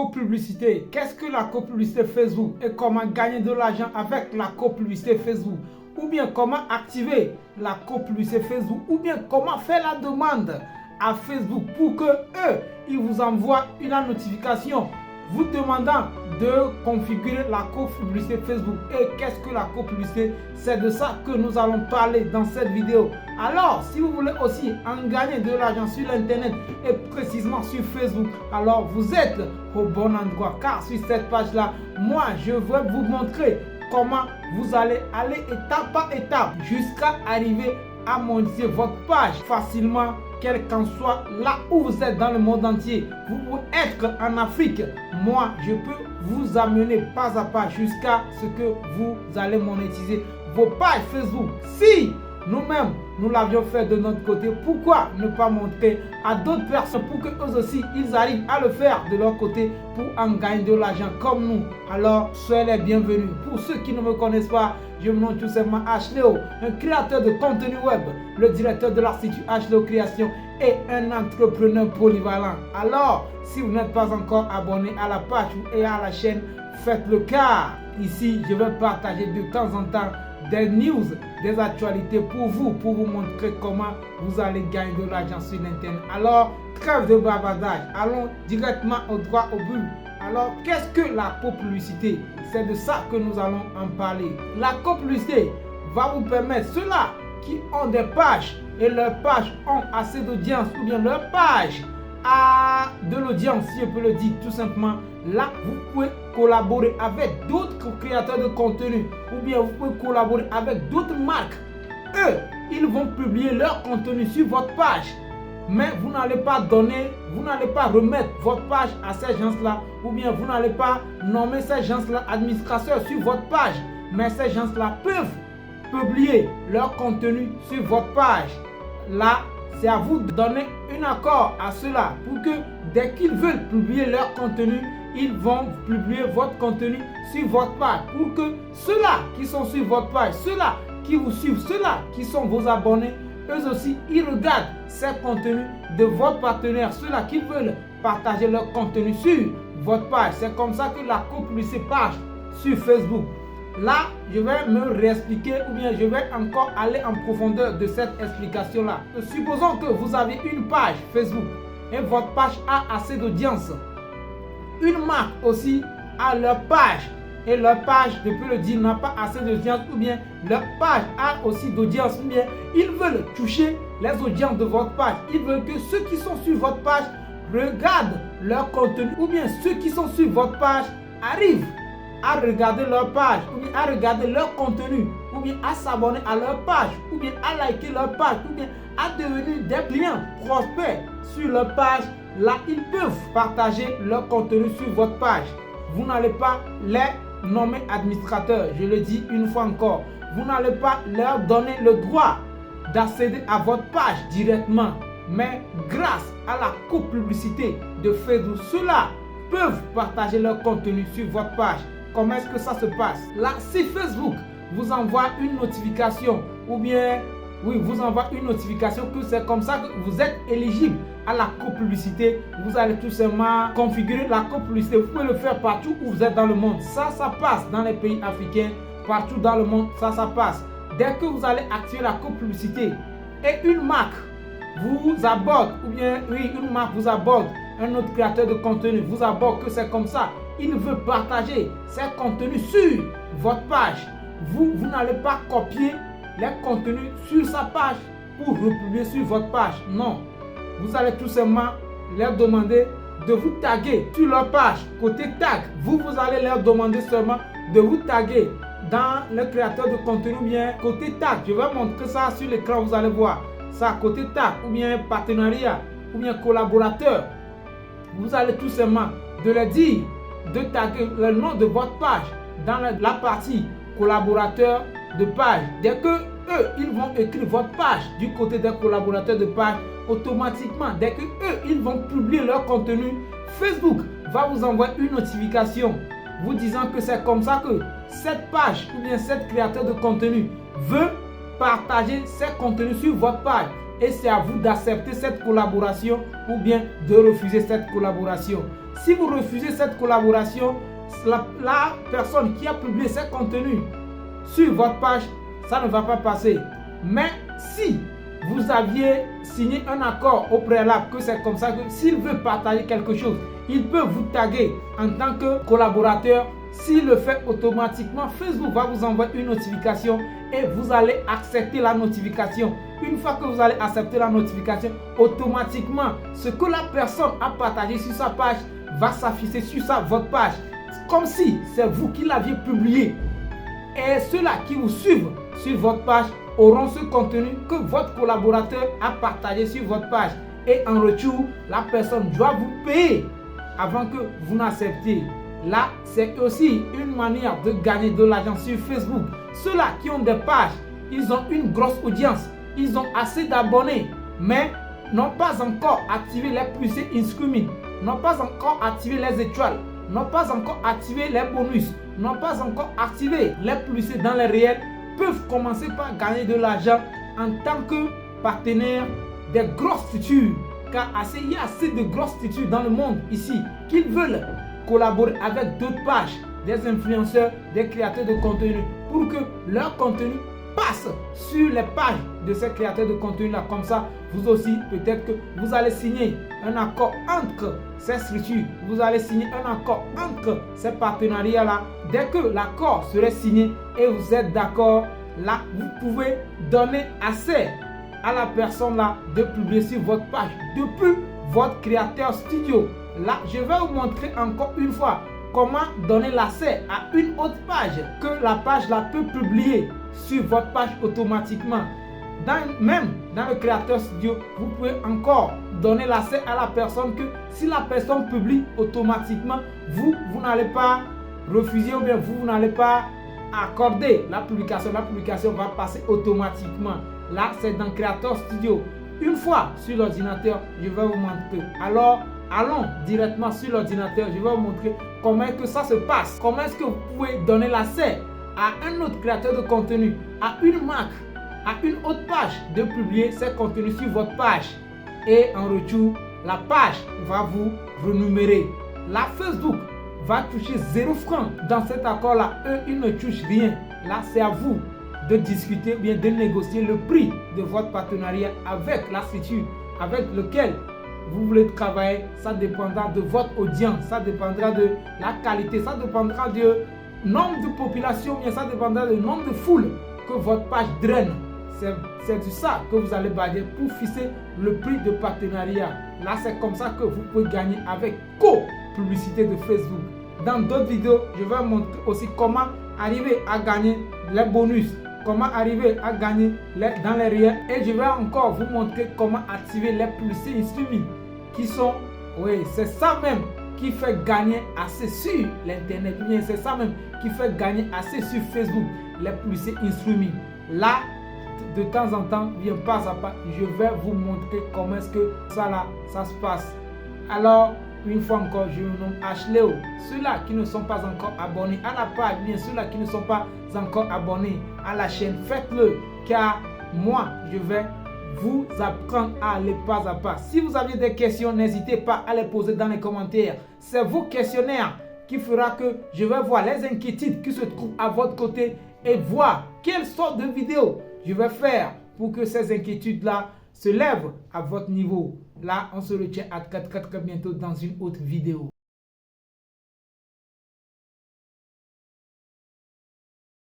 copublicité. Qu'est-ce que la copublicité Facebook et comment gagner de l'argent avec la copublicité Facebook? Ou bien comment activer la copublicité Facebook? Ou bien comment faire la demande à Facebook pour que eux, ils vous envoient une notification vous demandant de configurer la copublicité Facebook. Et qu'est-ce que la copublicité? C'est de ça que nous allons parler dans cette vidéo. Alors, si vous voulez aussi en gagner de l'argent sur l'internet et précisément sur Facebook, alors vous êtes au bon endroit, car sur cette page-là, moi, je vais vous montrer comment vous allez aller étape par étape jusqu'à arriver à monétiser votre page facilement, quel qu'en soit là où vous êtes dans le monde entier. Vous pouvez être en Afrique, moi je peux vous amener pas à pas jusqu'à ce que vous allez monétiser vos pages Facebook. Si nous-mêmes nous l'avions fait de notre côté, pourquoi ne pas montrer à d'autres personnes pour que eux aussi ils arrivent à le faire de leur côté pour en gagner de l'argent comme nous? Alors soyez les bienvenus. Pour ceux qui ne me connaissent pas, je me nomme tout simplement Ashleo, un créateur de contenu web, le directeur de l'Institut Ashleo Création et un entrepreneur polyvalent. Alors, si vous n'êtes pas encore abonné à la page et à la chaîne, faites-le car ici, je vais partager de temps en temps des news, des actualités pour vous montrer comment vous allez gagner de l'argent sur l'internet. Alors, trêve de bavardage, allons directement au droit au but. Alors, qu'est-ce que la copublicité? C'est de ça que nous allons en parler. La copublicité va vous permettre, ceux-là qui ont des pages et leurs pages ont assez d'audience, ou bien leur page a de l'audience, si je peux le dire tout simplement, là, vous pouvez collaborer avec d'autres créateurs de contenu, ou bien vous pouvez collaborer avec d'autres marques. Eux, ils vont publier leur contenu sur votre page. Mais vous n'allez pas donner, vous n'allez pas remettre votre page à ces gens-là, ou bien vous n'allez pas nommer ces gens-là administrateurs sur votre page. Mais ces gens-là peuvent publier leur contenu sur votre page. Là, c'est à vous de donner un accord à cela pour que dès qu'ils veulent publier leur contenu, ils vont publier votre contenu sur votre page. Pour que ceux-là qui sont sur votre page, ceux-là qui vous suivent, ceux-là qui sont vos abonnés, eux aussi, ils regardent ces contenus de votre partenaire, ceux-là qui veulent partager leur contenu sur votre page. C'est comme ça que la copublicité passe sur Facebook. Là, je vais me réexpliquer ou bien je vais encore aller en profondeur de cette explication-là. Supposons que vous avez une page Facebook et votre page a assez d'audience. Une marque aussi a leur page et leur page, je peux le dire, n'a pas assez d'audience, ou bien leur page a aussi d'audience, ou bien ils veulent toucher les audiences de votre page. Ils veulent que ceux qui sont sur votre page regardent leur contenu, ou bien ceux qui sont sur votre page arrivent à regarder leur page, ou bien à regarder leur contenu, ou bien à s'abonner à leur page, ou bien à liker leur page, ou bien à devenir des clients prospects sur leur page. Là, ils peuvent partager leur contenu sur votre page. Vous n'allez pas les nommer administrateurs, je le dis une fois encore. Vous n'allez pas leur donner le droit d'accéder à votre page directement. Mais grâce à la copublicité de Facebook, ceux-là peuvent partager leur contenu sur votre page. Comment est-ce que ça se passe? Là, si Facebook vous envoie une notification, ou bien, oui, vous envoie une notification que c'est comme ça que vous êtes éligible à la copublicité, vous allez tout simplement configurer la copublicité. Vous pouvez le faire partout où vous êtes dans le monde. Ça passe dans les pays africains, partout dans le monde, ça passe. Dès que vous allez activer la copublicité et une marque vous aborde, ou bien, oui, une marque vous aborde, un autre créateur de contenu vous aborde que c'est comme ça, il veut partager ses contenus sur votre page. Vous n'allez pas copier les contenus sur sa page pour republier sur votre page. Non. Vous allez tout simplement leur demander de vous taguer sur leur page. Côté tag, vous allez leur demander seulement de vous taguer dans le créateur de contenu, ou bien côté tag. Je vais montrer ça sur l'écran, vous allez voir. Ça, côté tag, ou bien partenariat, ou bien collaborateur. Vous allez tout simplement de leur dire de taguer le nom de votre page dans la partie collaborateur de page. Dès que eux, ils vont écrire votre page du côté des collaborateurs de page, automatiquement, dès que eux, ils vont publier leur contenu, Facebook va vous envoyer une notification vous disant que c'est comme ça que cette page ou bien cette créateur de contenu veut partager ses contenus sur votre page. et c'est à vous d'accepter cette collaboration ou bien de refuser cette collaboration. Si vous refusez cette collaboration, la personne qui a publié ses contenus sur votre page, ça ne va pas passer. Mais si vous aviez signé un accord au préalable que c'est comme ça que s'il veut partager quelque chose, il peut vous taguer en tant que collaborateur. S'il le fait automatiquement, Facebook va vous envoyer une notification et vous allez accepter la notification. Une fois que vous allez accepter la notification, automatiquement, ce que la personne a partagé sur sa page va s'afficher sur votre page, comme si c'est vous qui l'aviez publié. Et ceux-là qui vous suivent sur votre page auront ce contenu que votre collaborateur a partagé sur votre page. Et en retour, la personne doit vous payer avant que vous n'acceptiez. Là, c'est aussi une manière de gagner de l'argent sur Facebook. Ceux-là qui ont des pages, ils ont une grosse audience, ils ont assez d'abonnés, mais n'ont pas encore activé les plus inscrits, n'ont pas encore activé les étoiles, n'ont pas encore activé les bonus, n'ont pas encore activé les plus dans les réels, peuvent commencer par gagner de l'argent en tant que partenaire des grosses structures. Car il y a assez de grosses structures dans le monde ici qui veulent collaborer avec d'autres pages, des influenceurs, des créateurs de contenu pour que leur contenu passe sur les pages de ces créateurs de contenu là. Comme ça, vous aussi, peut-être que vous allez signer un accord entre ces structures, vous allez signer un accord entre ces partenariats là. Dès que l'accord serait signé et vous êtes d'accord, là, vous pouvez donner accès à la personne là de publier sur votre page depuis votre créateur studio. Là, je vais vous montrer encore une fois comment donner l'accès à une autre page que la page là peut publier sur votre page automatiquement. Même dans le créateur studio, vous pouvez encore donner l'accès à la personne que si la personne publie automatiquement, vous n'allez pas refuser ou bien vous n'allez pas accorder la publication. La publication va passer automatiquement. Là, c'est dans Creator Studio. Une fois sur l'ordinateur, je vais vous montrer. Alors, allons directement sur l'ordinateur. Je vais vous montrer comment est-ce que ça se passe. Comment est-ce que vous pouvez donner l'accès à un autre créateur de contenu, à une marque, à une autre page de publier ses contenus sur votre page. Et en retour, la page va vous renumérer. La Facebook va toucher 0 francs dans cet accord-là. Eux, ils ne touchent rien. Là, c'est à vous de discuter ou bien de négocier le prix de votre partenariat avec la structure avec lequel vous voulez travailler. Ça dépendra de votre audience, ça dépendra de la qualité, ça dépendra du nombre de population, bien ça dépendra du nombre de foules que votre page draine. C'est de ça que vous allez baser pour fixer le prix de partenariat. Là, c'est comme ça que vous pouvez gagner avec co-publicité de Facebook. Dans d'autres vidéos, je vais vous montrer aussi comment arriver à gagner les bonus, comment arriver à gagner dans les réels. Et je vais encore vous montrer comment activer les publicités streaming qui sont, oui, c'est ça même qui fait gagner assez sur l'internet. Bien, c'est ça même qui fait gagner assez sur Facebook, les publicités streaming. Là, de temps en temps, bien pas à pas, je vais vous montrer comment est-ce que ça se passe. Alors, une fois encore, je me nomme Ashley. Ceux-là qui ne sont pas encore abonnés à la page, bien ceux-là qui ne sont pas encore abonnés à la chaîne, faites-le, car moi, je vais vous apprendre à aller pas à pas. Si vous avez des questions, n'hésitez pas à les poser dans les commentaires. C'est vos questionnaires qui fera que je vais voir les inquiétudes qui se trouvent à votre côté et voir quelle sorte de vidéo je vais faire pour que ces inquiétudes-là se lèvent à votre niveau. Là, on se retient à très bientôt dans une autre vidéo.